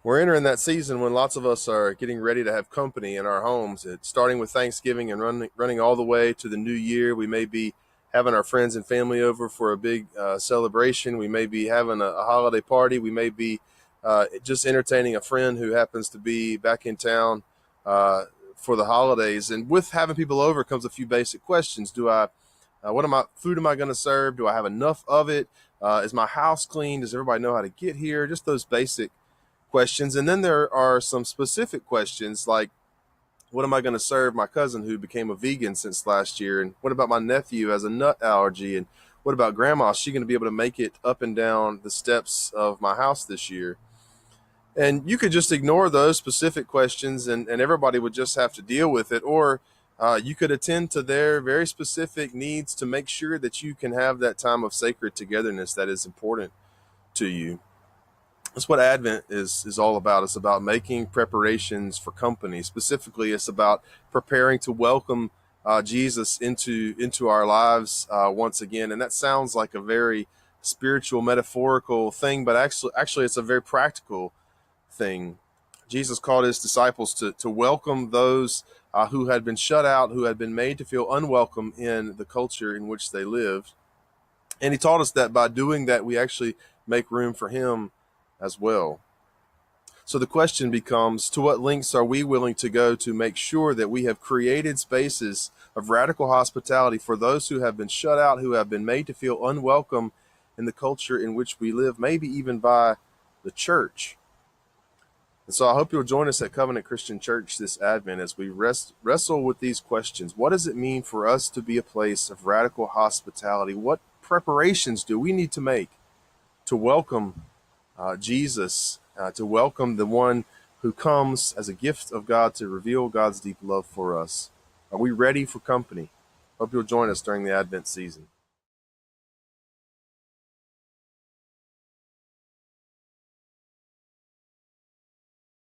We're entering that season when lots of us are getting ready to have company in our homes. It's starting with Thanksgiving and running all the way to the new year. We may be having our friends and family over for a big celebration. We may be having a holiday party. We may be just entertaining a friend who happens to be back in town for the holidays. And with having people over comes a few basic questions. What food am I going to serve? Do I have enough of it? Is my house clean? Does everybody know how to get here? Just those basic questions. And then there are some specific questions like, what am I going to serve my cousin who became a vegan since last year? And what about my nephew who has a nut allergy? And what about grandma? Is she going to be able to make it up and down the steps of my house this year? And you could just ignore those specific questions and everybody would just have to deal with it. Or you could attend to their very specific needs to make sure that you can have that time of sacred togetherness that is important to you. That's what Advent is all about. It's about making preparations for company. Specifically, it's about preparing to welcome Jesus into our lives once again. And that sounds like a very spiritual, metaphorical thing, but actually, it's a very practical thing. Jesus called his disciples to welcome those who had been shut out, who had been made to feel unwelcome in the culture in which they lived. And he taught us that by doing that, we actually make room for him as well. So the question becomes, to what lengths are we willing to go to make sure that we have created spaces of radical hospitality for those who have been shut out, who have been made to feel unwelcome in the culture in which we live, maybe even by the church? And so I hope you'll join us at Covenant Christian Church this Advent as we wrestle with these questions. What does it mean for us to be a place of radical hospitality? What preparations do we need to make to welcome Jesus, to welcome the one who comes as a gift of God to reveal God's deep love for us? Are we ready for company? Hope you'll join us during the Advent season.